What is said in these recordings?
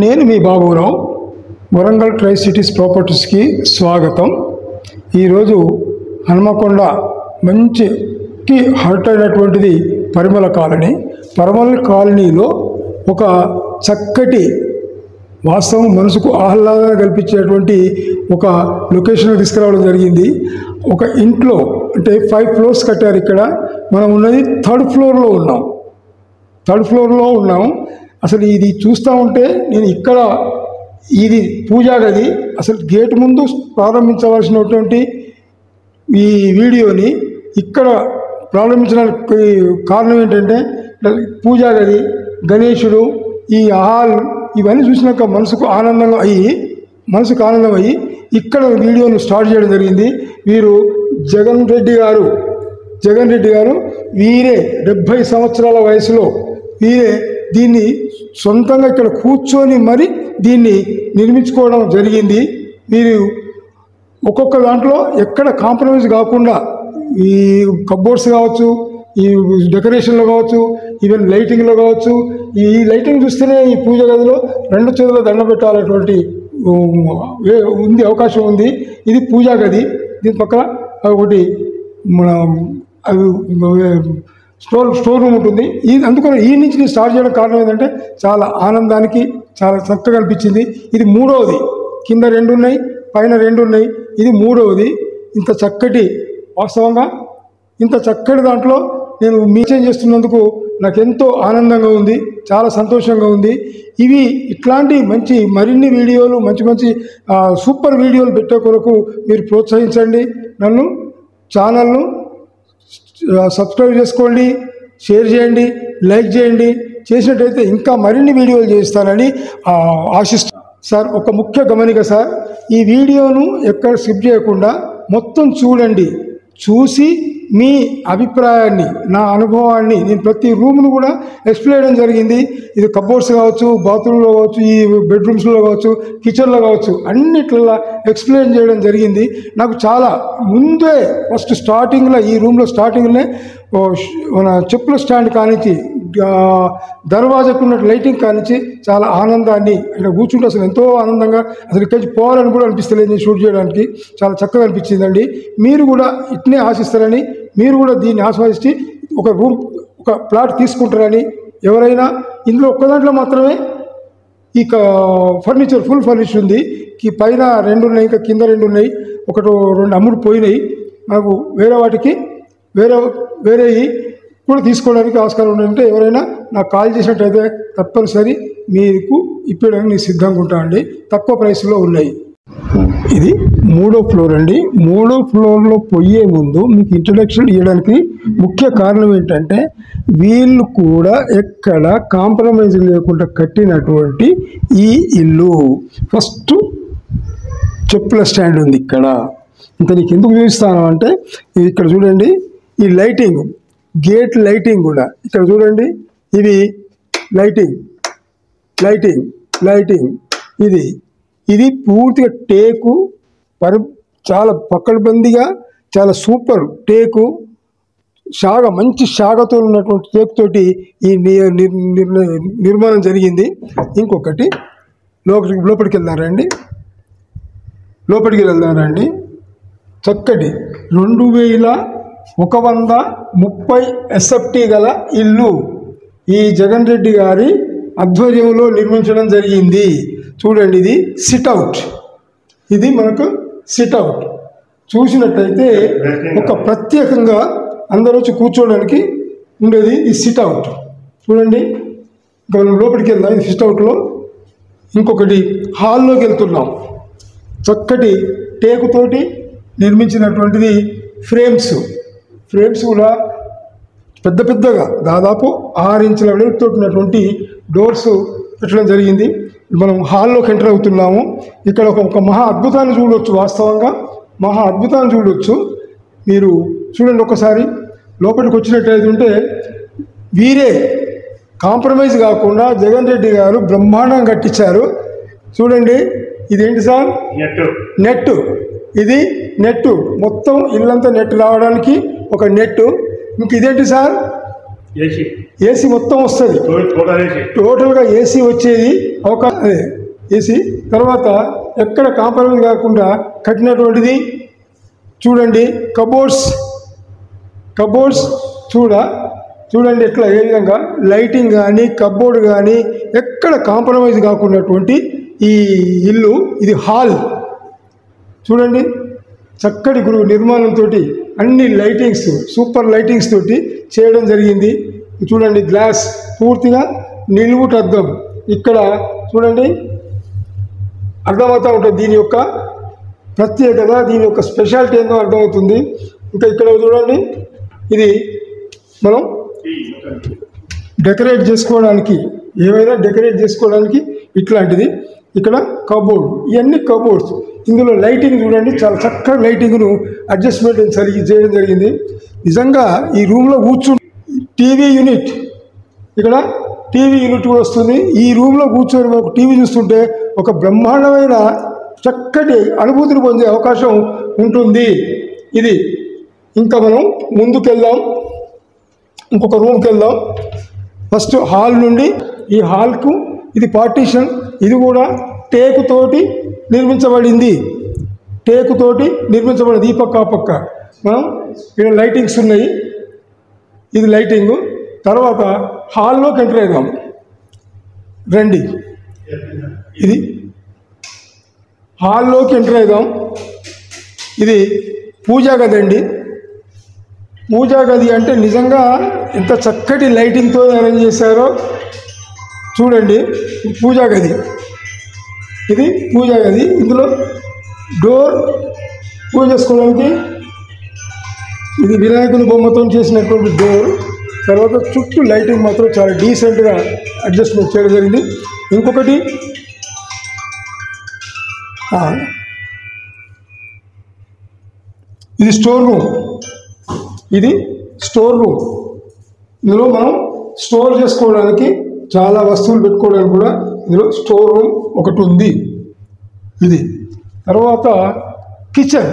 నేను మీ Baburao Warangal tri cities ప్రాపర్టీస్కి స్వాగతం. ఈరోజు హనుమకొండ మంచికి హర్ట్ అయినటువంటిది పరిమళ కాలనీ. పరిమళ కాలనీలో ఒక చక్కటి వాస్తవం మనసుకు ఆహ్లాదాన్ని కల్పించేటువంటి ఒక లొకేషన్ తీసుకురావడం జరిగింది. ఒక ఇంట్లో అంటే 5 ఫ్లోర్స్ కట్టారు. ఇక్కడ మనం ఉన్నది 3rd ఫ్లోర్లో ఉన్నాం. అసలు ఇది చూస్తూ ఉంటే నేను ఇక్కడ ఇది పూజా గది. అసలు గేట్ ముందు ప్రారంభించవలసినటువంటి ఈ వీడియోని ఇక్కడ ప్రారంభించడానికి కారణం ఏంటంటే పూజా గది, గణేశుడు, ఈ హాల్ ఇవన్నీ చూసినాక మనసుకు ఆనందం అయ్యి ఇక్కడ వీడియోను స్టార్ట్ చేయడం జరిగింది. వీరు జగన్ రెడ్డి గారు వీరే 70 సంవత్సరాల వయసులో వీరే దీన్ని సొంతంగా ఇక్కడ కూర్చొని మరి దీన్ని నిర్మించుకోవడం జరిగింది. వీరు ఒక్కొక్క దాంట్లో ఎక్కడ కాంప్రమైజ్ కాకుండా ఈ కబోర్డ్స్ కావచ్చు, ఈ డెకరేషన్లో కావచ్చు, ఈవెన్ లైటింగ్లో కావచ్చు. ఈ లైటింగ్ చూస్తేనే ఈ పూజ గదిలో 2 చేతుల దండ పెట్టాలటువంటి అవకాశం ఉంది. ఇది పూజా గది. దీని పక్కన ఒకటి మన స్టోర్ రూమ్ ఉంటుంది. అందుకని ఈ నుంచి నేను స్టార్ట్ చేయడం కారణం ఏంటంటే చాలా ఆనందానికి చాలా చక్కగా అనిపించింది. ఇది 3వది. కింద 2 ఉన్నాయి, పైన 2 ఉన్నాయి. ఇది 3వది. ఇంత చక్కటి వాస్తవంగా ఇంత చక్కటి దాంట్లో నేను మీచేం చేస్తున్నందుకు నాకు ఎంతో ఆనందంగా ఉంది, చాలా సంతోషంగా ఉంది. ఇట్లాంటి మంచి మరిన్ని వీడియోలు, మంచి సూపర్ వీడియోలు పెట్టే కొరకు మీరు ప్రోత్సహించండి. నన్ను ఛానల్ను సబ్స్క్రైబ్ చేసుకోండి, షేర్ చేయండి, లైక్ చేయండి. చేసినట్టయితే ఇంకా మరిన్ని వీడియోలు చేస్తానని ఆశిస్తున్నాను. సార్, ఒక ముఖ్య గమనిక సార్, ఈ వీడియోను ఎక్కడ స్కిప్ చేయకుండా మొత్తం చూడండి. చూసి మీ అభిప్రాయాన్ని, నా అనుభవాన్ని నేను ప్రతి రూమ్ను కూడా ఎక్స్ప్లెయిన్ చేయడం జరిగింది. ఇది కబోర్డ్స్ కావచ్చు, బాత్రూంలో కావచ్చు, ఈ బెడ్రూమ్స్లో కావచ్చు, కిచెన్లో కావచ్చు, అన్నిట్లలో ఎక్స్ప్లెయిన్ చేయడం జరిగింది. నాకు చాలా ముందే ఫస్ట్ స్టార్టింగ్లో ఈ రూమ్లో స్టార్టింగ్లోనే మన చెప్పుల స్టాండ్ కానించి దర్వాజాకున్న లైటింగ్ కానించి చాలా ఆనందాన్ని, ఇక్కడ కూర్చుంటే అసలు ఎంతో ఆనందంగా, అసలు ఇక్కడి నుంచి పోవాలని కూడా అనిపిస్తలేదు షూట్ చేయడానికి. చాలా చక్కగా అనిపించిందండి. మీరు కూడా ఇట్నే ఆశిస్తారని, మీరు కూడా దీన్ని ఆస్వాదించి ఒక ప్లాట్ తీసుకుంటారని, ఎవరైనా ఇందులో ఒక్క దాంట్లో మాత్రమే ఈ ఫర్నిచర్ ఫుల్ ఫర్నిచ్ ఉంది. పైన 2 ఉన్నాయి, ఇంకా కింద 2 ఉన్నాయి. 2 అమ్ముడు పోయినాయి. మనకు వేరే వాటికి వేరే కూడా తీసుకోవడానికి ఆస్కారం ఉందంటే ఎవరైనా నాకు కాల్ చేసినట్టయితే తప్పనిసరి మీకు ఇప్పడానికి నేను సిద్ధంగా ఉంటా అండి. తక్కువ ప్రైస్లో ఉన్నాయి. ఇది 3వ ఫ్లోర్ అండి. 3వ ఫ్లోర్లో పోయే ముందు మీకు ఇంట్రడక్షన్ ఇవ్వడానికి ముఖ్య కారణం ఏంటంటే వీళ్ళు కూడా ఎక్కడ కాంప్రమైజ్ లేకుండా కట్టినటువంటి ఈ ఇల్లు. ఫస్ట్ చెప్పుల స్టాండ్ ఉంది ఇక్కడ. ఇంకా నీకు ఎందుకు చూపిస్తాను అంటే ఇక్కడ చూడండి, ఈ లైటింగ్, గేట్ లైటింగ్ కూడా ఇక్కడ చూడండి. ఇది లైటింగ్ ఇది పూర్తిగా టేకు, చాలా పకడ్బందీగా, చాలా సూపర్ టేకు, మంచి షాగతో ఉన్నటువంటి టేకుతోటి ఈ నిర్మాణం జరిగింది. ఇంకొకటి లోపలికి వెళ్దారండి. చక్కటి 2130 SFT గల ఇల్లు ఈ జగన్ రెడ్డి గారి ఆధ్వర్యంలో నిర్మించడం జరిగింది. చూడండి, ఇది సిట్అవుట్. ఇది మనకు సిట్అవుట్. చూసినట్టయితే ఒక ప్రత్యేకంగా అందరూ వచ్చి కూర్చోవడానికి ఉండేది ఈ సిట్అవుట్. చూడండి, ఇంకా మనం లోపలికి వెళ్దాం. ఇది సిట్అవుట్లో. ఇంకొకటి హాల్లోకి వెళ్తున్నాం. చక్కటి టేకుతోటి నిర్మించినటువంటిది ఫ్రేమ్స్ కూడా పెద్దగా దాదాపు 6 ఇంచుల వెలుగుతో ఉన్నటువంటి డోర్స్ పెట్టడం జరిగింది. మనం హాల్లోకి ఎంటర్ అవుతున్నాము. ఇక్కడ ఒక మహా అద్భుతాన్ని చూడవచ్చు. వాస్తవంగా మహా అద్భుతాన్ని చూడవచ్చు. మీరు చూడండి ఒకసారి. లోపలికి వచ్చినట్టయితే వీరే కాంప్రమైజ్ కాకుండా జగన్ రెడ్డి గారు బ్రహ్మాండంగా కట్టించారు. చూడండి, ఇదేంటి సార్? ఇది నెట్టు. మొత్తం ఇల్లంతా నెట్ రావడానికి ఒక నెట్టు. ఇంక ఇదేంటి సార్? ఏసీ మొత్తం వస్తుంది, టోటల్గా ఏసీ వచ్చేది అవకాశం. ఏసీ తర్వాత ఎక్కడ కాంప్రమైజ్ కాకుండా కట్టినటువంటిది. చూడండి కబోర్డ్స్ చూడండి ఎట్లా ఏ విధంగా లైటింగ్ కానీ కబోర్డ్ కానీ ఎక్కడ కాంప్రమైజ్ కాకున్నటువంటి ఈ ఇల్లు. ఇది హాల్ చూడండి, చక్కటి గృహ నిర్మాణంతో అన్ని లైటింగ్స్ సూపర్ లైటింగ్స్ తోటి చేయడం జరిగింది. చూడండి గ్లాస్ పూర్తిగా నిలువుటద్దం. ఇక్కడ చూడండి అర్థమవుతూ ఉంటుంది దీని యొక్క ప్రత్యేకత, దీని యొక్క స్పెషాలిటీ ఏందో అర్థమవుతుంది. ఇంకా ఇక్కడ చూడండి ఇది మనం డెకరేట్ చేసుకోవడానికి, ఏమైనా డెకరేట్ చేసుకోవడానికి ఇట్లాంటిది. ఇక్కడ కబోర్డ్, ఇవన్నీ కబోర్డ్స్. ఇందులో లైటింగ్ చూడండి, చాలా చక్కగా లైటింగ్ను అడ్జస్ట్మెంట్ చేయడం జరిగింది. నిజంగా ఈ రూమ్లో టీవీ యూనిట్, ఇక్కడ టీవీ యూనిట్ కూడా వస్తుంది. ఈ రూమ్లో కూర్చొని మనకు టీవీ చూస్తుంటే ఒక బ్రహ్మాండమైన చక్కటి అనుభూతిని పొందే అవకాశం ఉంటుంది. ఇది ఇంకా మనం ముందుకెళ్దాం, ఇంకొక రూమ్కి వెళ్దాం. ఫస్ట్ హాల్ నుండి ఈ హాల్కు ఇది పార్టీషన్, ఇది కూడా టేకుతోటి నిర్మించబడింది. ఈ పక్క ఆ పక్క మనం ఇక్కడ లైటింగ్స్ ఉన్నాయి. ఇది లైటింగు. తర్వాత హాల్లోకి ఎంటర్ అవుదాం రండి. ఇది హాల్లోకి ఎంటర్ అవుదాం. ఇది పూజా గది అండి. పూజా గది అంటే నిజంగా ఎంత చక్కటి లైటింగ్తో అరేంజ్ చేశారో చూడండి. పూజా గది, ఇది పూజా గది. ఇందులో డోర్ పూజ చేసుకోవడానికి ఇది వినాయకుని బొమ్మతో చేసినటువంటి డోర్. తర్వాత చుట్టూ లైటింగ్ మాత్రం చాలా డీసెంట్గా అడ్జస్ట్మెంట్ చేయడం జరిగింది. ఇంకొకటి ఇది స్టోర్ రూమ్. ఇందులో మనం స్టోర్ చేసుకోవడానికి చాలా వస్తువులు పెట్టుకోవడానికి కూడా ఇందులో స్టోర్ రూమ్ ఒకటి ఉంది. ఇది తర్వాత కిచెన్.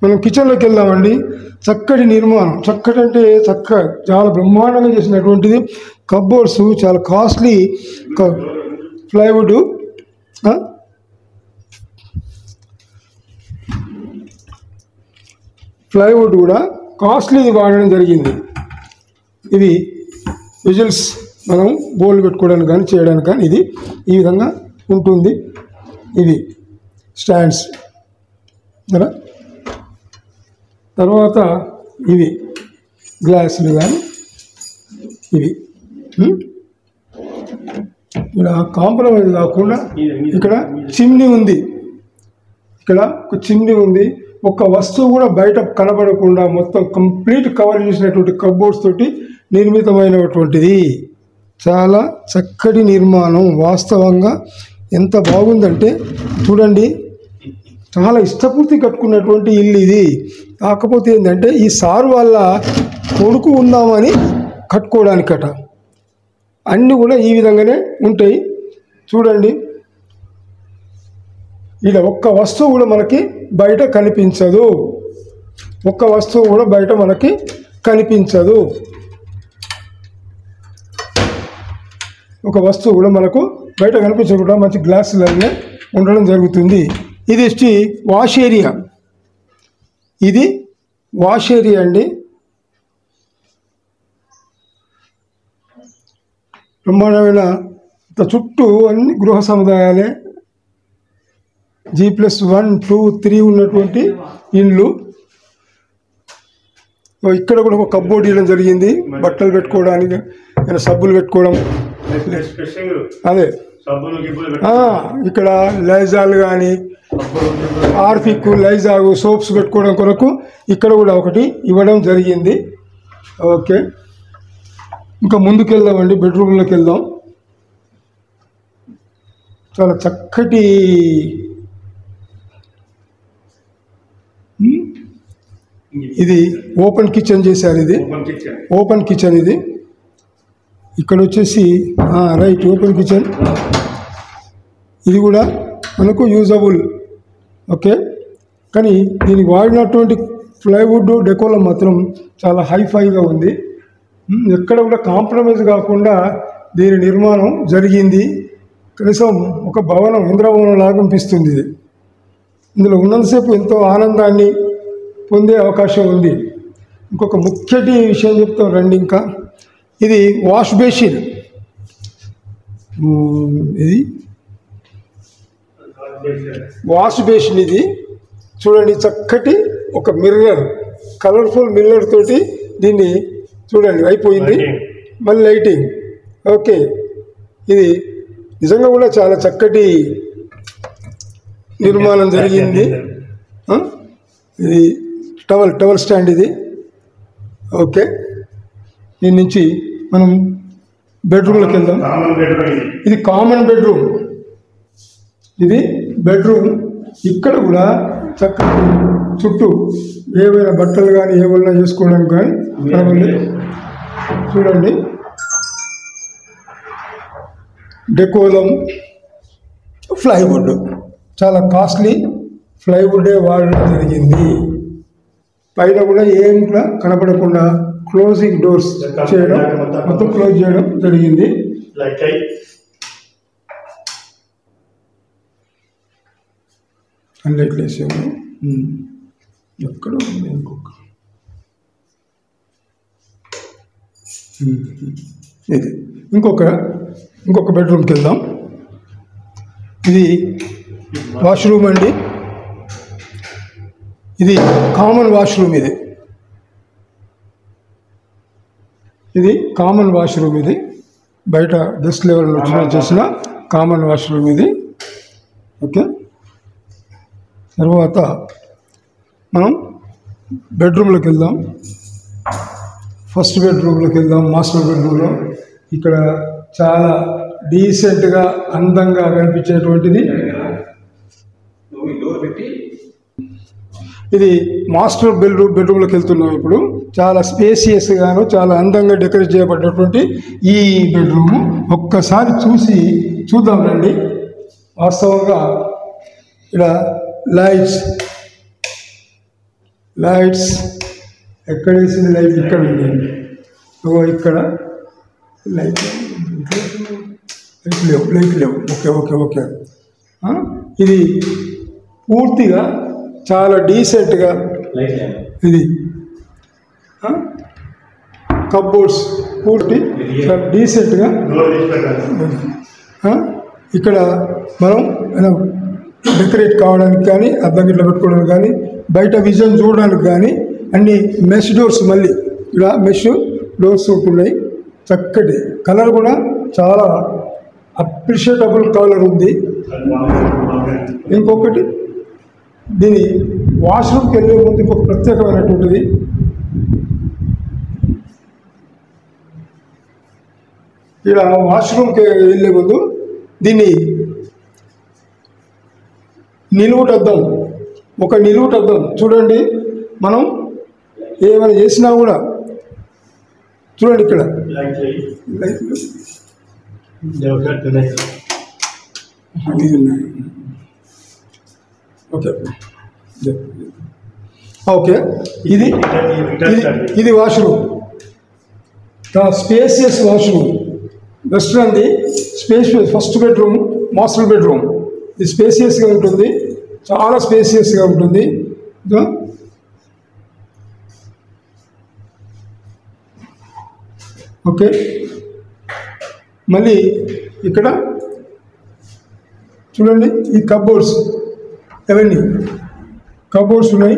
మనం కిచెన్లోకి వెళ్దామండి. చక్కటి నిర్మాణం, చక్కటి అంటే చాలా బ్రహ్మాండంగా చేసినటువంటిది. కబోర్డ్స్ చాలా కాస్ట్లీ ప్లైవుడ్ కూడా కాస్ట్లీది వాడడం జరిగింది. ఇవి విజిల్స్ మనం బోల్ పెట్టుకోవడానికి కానీ చేయడానికి కానీ ఇది ఈ విధంగా ఉంటుంది. ఇవి స్టాండ్స్. తర్వాత ఇవి గ్లాసులు కానీ ఇవి ఇక్కడ కాంప్రమైజ్ కాకుండా ఇక్కడ చిమ్నీ ఉంది. ఇక్కడ ఒక చిమ్నీ ఉంది. ఒక్క వస్తువు కూడా బయట కనబడకుండా మొత్తం కంప్లీట్ కవర్ చేసినటువంటి కబోర్డ్స్ తోటి నిర్మితమైనటువంటిది. చాలా చక్కటి నిర్మాణం. వాస్తవంగా ఎంత బాగుందంటే చూడండి, చాలా ఇష్టపూర్తి కట్టుకున్నటువంటి ఇల్లు ఇది. కాకపోతే ఏంటంటే ఈ సారు వాళ్ళ కొడుకు ఉందామని కట్టుకోవడానికట. అన్నీ కూడా ఈ విధంగానే ఉంటాయి. చూడండి, ఇలా ఒక్క వస్తువు కూడా మనకి బయట కనిపించదు. ఒక వస్తువు కూడా మనకు బయట కనిపించకుండా మంచి గ్లాసులనే ఉండడం జరుగుతుంది. ఇది వచ్చి వాష్ ఏరియా. ఇది వాష్ ఏరియా అండి. బ్రహ్మాండమైన చుట్టూ అన్ని గృహ సముదాయాలే, G+1, 2, 3 ఉన్నటువంటి ఇల్లు. ఇక్కడ కూడా ఒక కబోర్డ్ ఇవ్వడం జరిగింది. బట్టలు పెట్టుకోవడానికి, సబ్బులు పెట్టుకోవడం. అదే ఇక్కడ లైజాల్ కానీ ఆర్ఫిక్, లైజాగు సోప్స్ పెట్టుకోవడం కొరకు ఇక్కడ కూడా ఒకటి ఇవ్వడం జరిగింది. ఓకే, ఇంకా ముందుకు వెళ్దామండి. బెడ్రూమ్లోకి వెళ్దాం. చాలా చక్కటి ఇది ఓపెన్ కిచెన్ చేశారు. ఇది ఓపెన్ కిచెన్. ఇది ఇక్కడ వచ్చేసి రైట్ ఓపెన్ కిచెన్. ఇది కూడా మనకు యూజబుల్. ఓకే, కానీ దీనికి వాడినటువంటి ప్లైవుడ్ డెకోలం మాత్రం చాలా హైఫైగా ఉంది. ఎక్కడ కూడా కాంప్రమైజ్ కాకుండా దీని నిర్మాణం జరిగింది. కనీసం ఒక భవనం, ఇంద్రభవనం లాగా అనిపిస్తుంది ఇది. ఇందులో ఉన్నంతసేపు ఎంతో ఆనందాన్ని పొందే అవకాశం ఉంది. ఇంకొక ముఖ్యటి విషయం చెప్తాం రండి. ఇంకా ఇది వాష్ బేసిన్. ఇది వాష్ బేసిన్. ఇది చూడండి, చక్కటి ఒక మిర్రర్, కలర్ఫుల్ మిర్రర్ తోటి దీన్ని చూడండి అయిపోయింది. మళ్ళీ లైటింగ్. ఓకే, ఇది నిజంగా కూడా చాలా చక్కటి నిర్మాణం జరిగింది. ఇది టవల్ స్టాండ్ ఇది. ఓకే, దీని నుంచి మనం బెడ్రూమ్లోకి వెళ్దాం. ఇది కామన్ బెడ్రూమ్. ఇది బెడ్రూమ్. ఇక్కడ కూడా చక్కటి చుట్టూ ఏవైనా బట్టలు కానీ ఏమైనా చేసుకోవడానికి కానీ కనబడి చూడండి. డెకోలం ప్లైవుడ్, చాలా కాస్ట్లీ ప్లైవుడే వాడడం జరిగింది. పైన కూడా ఏం కూడా కనపడకుండా క్లోజింగ్ డోర్స్ చేయడం, మొత్తం క్లోజ్ చేయడం జరిగింది. లైట్లు వేసాము. ఎక్కడ ఉంది ఇది ఇంకొక బెడ్రూమ్కి వెళ్దాం. ఇది వాష్రూమ్ అండి. ఇది కామన్ వాష్రూమ్. ఇది కామన్ వాష్రూమ్. ఇది బయట డస్ట్ లెవెల్లో చేసిన కామన్ వాష్రూమ్ ఇది. ఓకే, తర్వాత మనం బెడ్రూమ్లోకి వెళ్దాం. ఫస్ట్ బెడ్రూమ్లోకి వెళ్దాం. మాస్టర్ బెడ్రూమ్లో ఇక్కడ చాలా డీసెంట్గా అందంగా కనిపించేటువంటిది. ఇది మాస్టర్ బెడ్రూమ్లోకి వెళ్తున్నాం. ఇప్పుడు చాలా స్పేసియస్గాను చాలా అందంగా డెకరేట్ చేయబడ్డటువంటి ఈ బెడ్రూమ్ ఒక్కసారి చూద్దాం రండి. వాస్తవంగా ఇక్కడ లైట్స్ ఎక్కడ వేసింది? లైట్ ఇక్కడ ఉంది. ఇక్కడ లైట్ లేవు. ఓకే. ఇది పూర్తిగా చాలా డీసెంట్గా, ఇది కప్బోర్డ్స్ పూర్తి చాలా డీసెంట్గా. ఇక్కడ మనం డెకరేట్ కావడానికి కానీ, అద్దం గిట్ల పెట్టుకోవడానికి కానీ, బయట విజన్ చూడడానికి కానీ అన్ని మెష్ డోర్స్, మళ్ళీ ఇలా మెష్ డోర్స్ ఉంటున్నాయి. చక్కటి కలర్ కూడా చాలా అప్రిషియేటబుల్ కలర్ ఉంది. ఇంకొకటి, దీని వాష్రూమ్కి వెళ్ళే ముందు ఇంకొక ప్రత్యేకమైనటువంటిది. ఇలా వాష్రూమ్కి వెళ్ళే ముందు దీన్ని నిలువుటద్దం, ఒక నిలువుటద్దం చూడండి. మనం ఏమైనా చేసినా కూడా చూడండి, ఇక్కడ ఓకే. ఇది వాష్రూమ్, స్పేసియస్ వాష్రూమ్. వెస్ట్రన్ది spacious. First bedroom master bedroom. ఇది స్పేసియస్గా ఉంటుంది, చాలా స్పేసియస్గా ఉంటుంది. ఓకే, మళ్ళీ ఇక్కడ చూడండి, ఈ కప్బోర్డ్స్, అవన్నీ కప్బోర్డ్స్ ఉన్నాయి.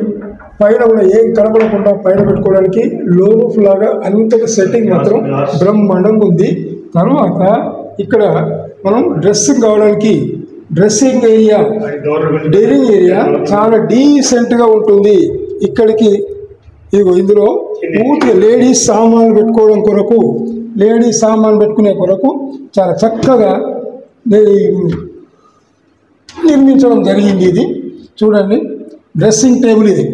పైన కూడా ఏం కనబడకుండా పైన పెట్టుకోవడానికి లోరూఫ్ లాగా అంతగా సెట్టింగ్ మాత్రం బ్రహ్మాండంగా ఉంది. తర్వాత ఇక్కడ మనం డ్రెస్సింగ్ కావడానికి డ్రెస్సింగ్ ఏరియా, డైనింగ్ ఏరియా చాలా డీసెంట్గా ఉంటుంది. ఇక్కడికి ఇందులో పూర్తిగా లేడీస్ సామాన్లు పెట్టుకోవడం కొరకు, లేడీస్ సామాన్లు పెట్టుకునే కొరకు చాలా చక్కగా నిర్మించడం జరిగింది. ఇది చూడండి, డ్రెస్సింగ్ టేబుల్. ఇది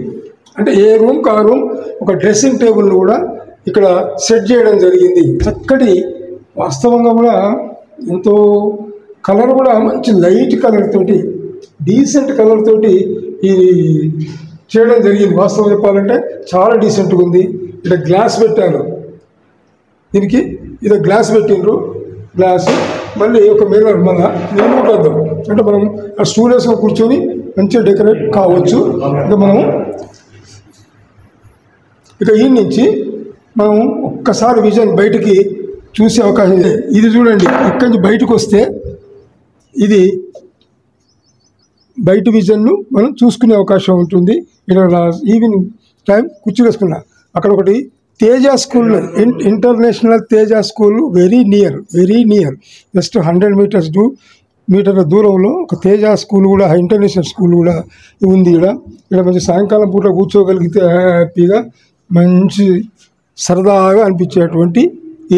అంటే ఏ రూమ్కి ఆ రూమ్ ఒక డ్రెస్సింగ్ టేబుల్ని కూడా ఇక్కడ సెట్ చేయడం జరిగింది. చక్కటి, వాస్తవంగా కూడా ఎంతో కలర్ కూడా మంచి లైట్ కలర్ తోటి, డీసెంట్ కలర్ తోటి ఇది చేయడం జరిగింది. వాస్తవం చెప్పాలంటే చాలా డీసెంట్గా ఉంది. ఇక్కడ గ్లాస్ పెట్టారు, దీనికి ఇది గ్లాస్ పెట్టిండ్రు, గ్లాస్ మళ్ళీ ఒక మిర్రర్ మళ్ళీ నేను వద్దాం అంటే మనం ఆ స్టూల్ వేసుకొని కూర్చొని మంచిగా డెకరేట్ కావచ్చు. ఇంకా మనం ఇక ఈ నుంచి మనం ఒక్కసారి విజన్ బయటికి చూసే అవకాశం ಇದೆ. ఇది చూడండి, ఇక్కడి నుంచి బయటకు వస్తే ఇది బయట విజన్ను మనం చూసుకునే అవకాశం ఉంటుంది. ఇక్కడ ఈవినింగ్ టైం కూర్చొని వేసుకున్నా. అక్కడ ఒకటి Teja school, international Teja school very near just 100 మీటర్ల దూరంలో ఒక తేజ స్కూల్ కూడా, ఇంటర్నేషనల్ స్కూల్ కూడా ఉంది. ఇక్కడ మంచి సాయంకాలం పూట కూర్చోగలిగితే హ్యాపీగా మంచి సరదాగా అనిపించేటువంటి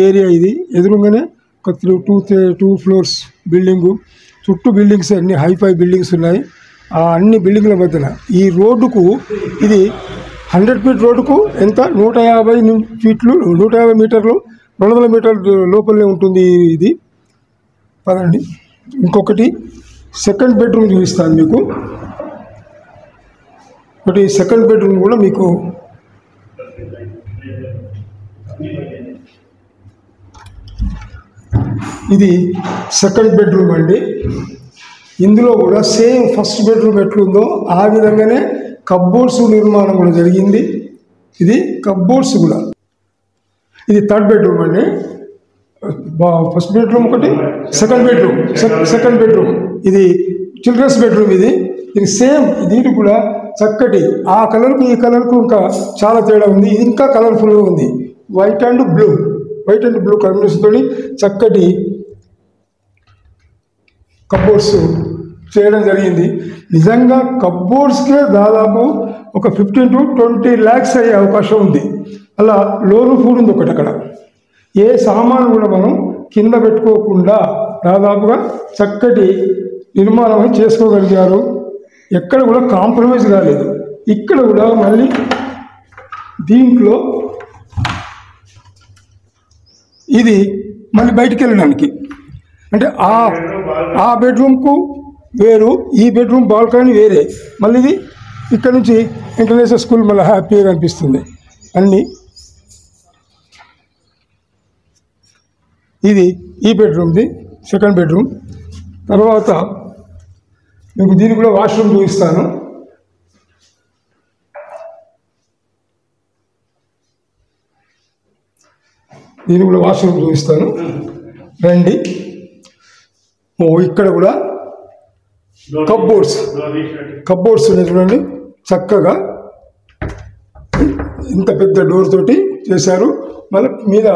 ఏరియా ఇది. ఎదురుగానే ఒక 2 ఫ్లోర్స్ బిల్డింగు, చుట్టూ బిల్డింగ్స్ అన్ని హైఫై బిల్డింగ్స్ ఉన్నాయి. ఆ అన్ని బిల్డింగ్ల మధ్యన ఈ రోడ్డుకు, ఇది 100 ఫీట్ రోడ్డుకు ఎంత 150 ఫీట్లు, 150 మీటర్లు, 200 మీటర్ల లోపలనే ఉంటుంది ఇది. పదండి ఇంకొకటి సెకండ్ బెడ్రూమ్ చూపిస్తాను మీకు. ఒకటి సెకండ్ బెడ్రూమ్ కూడా మీకు ఇది సెకండ్ బెడ్రూమ్ అండి. ఇందులో కూడా సేమ్ ఫస్ట్ బెడ్రూమ్ ఎట్లుందో ఆ విధంగానే కబ్బోర్డ్స్ నిర్మాణం కూడా జరిగింది. ఇది కబ్బోర్డ్స్ కూడా. ఇది థర్డ్ బెడ్రూమ్ అండి. ఫస్ట్ బెడ్రూమ్ ఒకటి, సెకండ్ బెడ్రూమ్ ఇది చిల్డ్రన్స్ బెడ్రూమ్. ఇది సేమ్, దీనికి కూడా చక్కటి ఆ కలర్కు ఈ కలర్కు ఇంకా చాలా తేడా ఉంది. ఇది ఇంకా కలర్ఫుల్గా ఉంది. వైట్ అండ్ బ్లూ కాంబినేషన్తో చక్కటి కబ్బోర్డ్స్ చేయడం జరిగింది. నిజంగా కబ్బోర్డ్స్కే దాదాపు ఒక 15 to 20 lakhs అయ్యే అవకాశం ఉంది. అలా లోను ఫుడ్ ఉంది ఒకటి. అక్కడ ఏ సామాను కూడా మనం కింద పెట్టుకోకుండా దాదాపుగా చక్కటి నిర్మాణం చేసుకోగలిగారు. ఎక్కడ కూడా కాంప్రమైజ్ కాలేదు. ఇక్కడ కూడా మళ్ళీ దీంట్లో ఇది మళ్ళీ బయటికి వెళ్ళడానికి అంటే ఆ బెడ్రూమ్కు వేరు, ఈ బెడ్రూమ్ బాల్కనీ వేరే. మళ్ళీ ఇది ఇక్కడ నుంచి ఇంటర్నేషనల్ స్కూల్ మళ్ళీ హ్యాపీగా అనిపిస్తుంది అన్నీ. ఇది ఈ బెడ్రూమ్ది సెకండ్ బెడ్రూమ్. తర్వాత మీకు దీనికి కూడా వాష్రూమ్ చూపిస్తాను. దీనికి కూడా వాష్రూమ్ చూపిస్తాను రండి. ఇక్కడ కూడా కబ్బోర్డ్స్ ఉన్నాయి చూడండి. చక్కగా ఇంత పెద్ద డోర్ తోటి చేశారు. మళ్ళీ మీద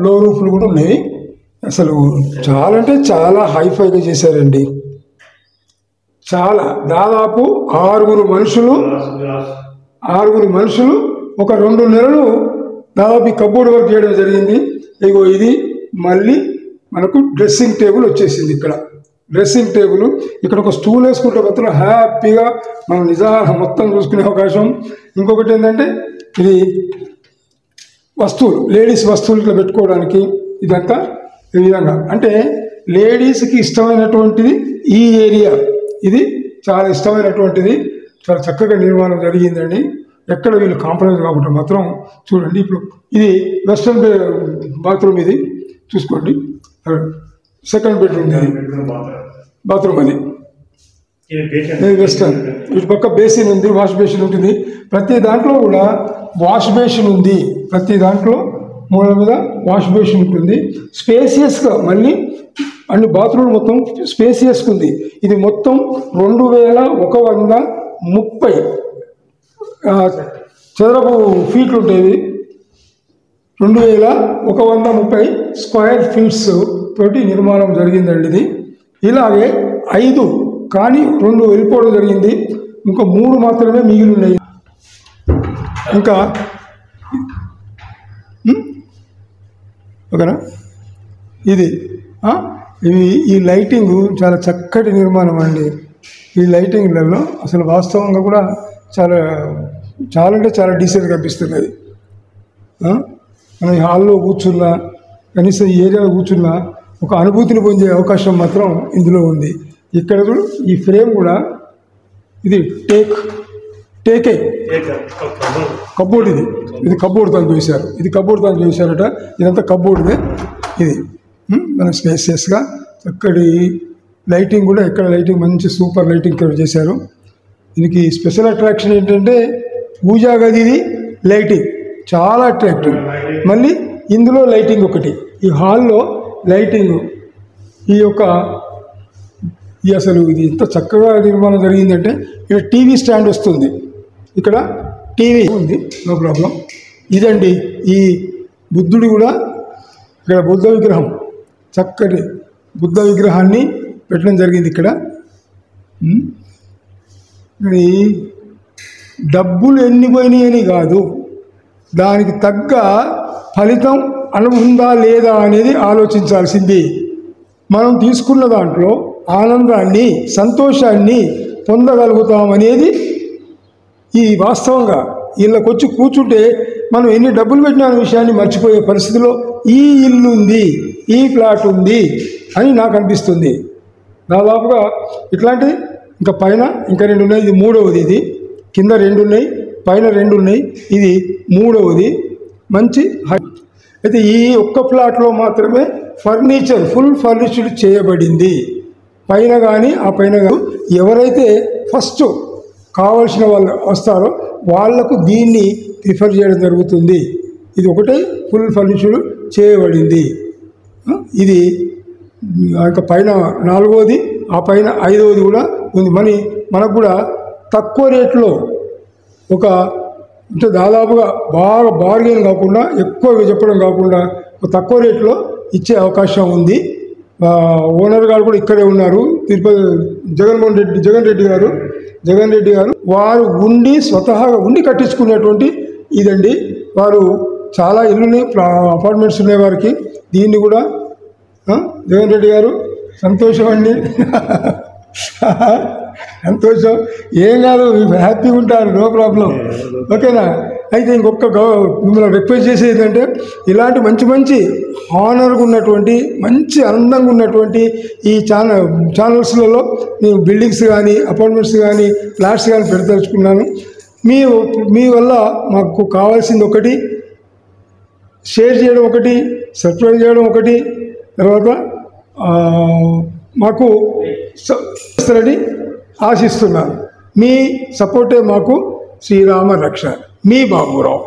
లో రూఫ్లు కూడా ఉన్నాయి. అసలు చాలా అంటే చాలా హైఫైగా చేశారండి. చాలా దాదాపు 6 మనుషులు ఒక 2 నెలలు దాదాపు ఈ కబ్బోర్డ్ వర్క్ చేయడం జరిగింది. ఇగో ఇది మళ్ళీ మనకు డ్రెస్సింగ్ టేబుల్ వచ్చేసింది. ఇక్కడ డ్రెస్సింగ్ టేబుల్, ఇక్కడ ఒక స్టూల్ వేసుకుంటే మాత్రం హ్యాపీగా మనం నిజంగా మొత్తం చూసుకునే అవకాశం. ఇంకొకటి ఏంటంటే ఇది వస్తువులు, లేడీస్ వస్తువులు ఇట్లా పెట్టుకోవడానికి ఇదంతా ఈ విధంగా. అంటే లేడీస్కి ఇష్టమైనటువంటిది ఈ ఏరియా. ఇది చాలా ఇష్టమైనటువంటిది. చాలా చక్కగా నిర్మాణం జరిగిందండి. ఎక్కడ వీళ్ళు కాంప్రమైజ్ కాకుండా మాత్రం చూడండి. ఇప్పుడు ఇది వెస్ట్రన్ బాత్రూమ్, ఇది చూసుకోండి. సెకండ్ బెడ్రూమ్ బాత్రూమ్ అది వెస్టర్న్. ఇటు పక్క బేసిన్ ఉంది, వాష్ బేసిన్ ఉంటుంది. ప్రతి దాంట్లో కూడా వాష్ బేసిన్ ఉంది. ప్రతి దాంట్లో మూల మీద వాష్ బేసిన్ ఉంటుంది. స్పేసియస్గా మళ్ళీ అన్ని బాత్రూమ్ మొత్తం స్పేసియస్గా ఉంది. ఇది మొత్తం 2130 చదరపు ఫీట్లు ఉంటాయి. 2130 స్క్వేర్ ఫీట్స్ తోటి నిర్మాణం జరిగిందండి ఇది. ఇలాగే 5 కానీ 2 వెళ్ళిపోవడం జరిగింది. ఇంకా 3 మాత్రమే మిగిలి ఉన్నాయి. ఇంకా ఓకేనా. ఇది ఈ లైటింగ్ చాలా చక్కటి నిర్మాణం అండి. ఈ లైటింగ్లలో అసలు వాస్తవంగా కూడా చాలా అంటే చాలా డీసెంట్గా అనిపిస్తున్నది. మనం ఈ హాల్లో కూర్చున్నా, కనీసం ఈ ఏరియాలో కూర్చున్నా ఒక అనుభూతిని పొందే అవకాశం మాత్రం ఇందులో ఉంది. ఇక్కడ కూడా ఈ ఫ్రేమ్ కూడా ఇది టేకే కబోర్డ్. ఇది ఇది కబోర్డ్ తను చూశారు, ఇది కబోర్డ్ తను చూశారట. ఇదంతా కబోర్డ్దే. ఇది మన స్పేసియస్గా చక్కటి లైటింగ్ కూడా, ఎక్కడ లైటింగ్ మంచి సూపర్ లైటింగ్ ఇక్కడ చేశారు. దీనికి స్పెషల్ అట్రాక్షన్ ఏంటంటే పూజా గదిది లైటింగ్ చాలా అట్రాక్టివ్. మళ్ళీ ఇందులో లైటింగ్ ఒకటి, ఈ హాల్లో లైటింగ్, ఈ యొక్క అసలు ఇది ఎంత చక్కగా నిర్మాణం జరిగిందంటే ఇక్కడ టీవీ స్టాండ్ వస్తుంది, ఇక్కడ టీవీ ఉంది, నో ప్రాబ్లం. ఇదండి ఈ బుద్ధుడు కూడా, ఇక్కడ బుద్ధ విగ్రహం, చక్కటి బుద్ధ విగ్రహాన్ని పెట్టడం జరిగింది ఇక్కడ. మరి డబ్బులు ఎన్ని పోయినాయని కాదు, దానికి తగ్గ ఫలితం ఉందా లేదా అనేది ఆలోచించాల్సింది. మనం తీసుకున్న దాంట్లో ఆనందాన్ని, సంతోషాన్ని పొందగలుగుతామనేది ఈ వాస్తవంగా. వీళ్ళకి వచ్చి కూర్చుంటే మనం ఎన్ని డబ్బులు పెట్టిన విషయాన్ని మర్చిపోయే పరిస్థితిలో ఈ ఇల్లు ఉంది, ఈ ఫ్లాట్ ఉంది అని నాకు అనిపిస్తుంది. దాదాపుగా ఇట్లాంటిది ఇంకా పైన ఇంకా 2 ఉన్నాయి, ఇది 3వది. ఇది కింద 2 ఉన్నాయి, పైన 2 ఉన్నాయి, ఇది 3వది. మంచి అయితే ఈ ఒక్క ఫ్లాట్లో మాత్రమే ఫర్నిచర్ ఫుల్ ఫర్నిచర్డ్ చేయబడింది. పైన కానీ ఆ పైన కానీ ఎవరైతే ఫస్ట్ కావలసిన వాళ్ళు వస్తారో వాళ్లకు దీన్ని ప్రిఫర్ చేయడం జరుగుతుంది. ఇది ఒకటే ఫుల్ ఫర్నిచర్డ్ చేయబడింది. ఇది ఇంకా పైన 4వది, ఆ పైన 5వది కూడా ఉంది. మనకు కూడా తక్కువ రేట్లో ఒక అంటే దాదాపుగా బాగా బార్గెన్ కాకుండా, ఎక్కువ చెప్పడం కాకుండా తక్కువ రేట్లో ఇచ్చే అవకాశం ఉంది. ఓనర్ గారు కూడా ఇక్కడే ఉన్నారు, తిరుపతి జగన్ రెడ్డి గారు వారు ఉండి స్వతహాగా ఉండి కట్టించుకునేటువంటి ఇదండి. వారు చాలా ఇల్లుని అపార్ట్మెంట్స్ ఉన్నాయి వారికి. దీన్ని కూడా జగన్ రెడ్డి గారు సంతోషం అండి. సంతోషం, ఏం కాదు, హ్యాపీగా ఉంటారు, నో ప్రాబ్లం, ఓకేనా. అయితే ఇంకొక మిమ్మల్ని రిక్వెస్ట్ చేసేది ఏంటంటే ఇలాంటి మంచి హానర్గా ఉన్నటువంటి, మంచి అందంగా ఉన్నటువంటి ఈ ఛానల్స్లలో నేను బిల్డింగ్స్ కానీ, అపార్ట్మెంట్స్ కానీ, ఫ్లాట్స్ కానీ పెడతలుచుకున్నాను. మీ వల్ల మాకు కావాల్సింది ఒకటి, షేర్ చేయడం ఒకటి, సబ్స్క్రైబ్ చేయడం ఒకటి, తర్వాత మాకు ఇస్తారని ఆశిస్తున్నాను. మీ సపోర్టే మాకు శ్రీరామ రక్ష. మీ బాబురావు.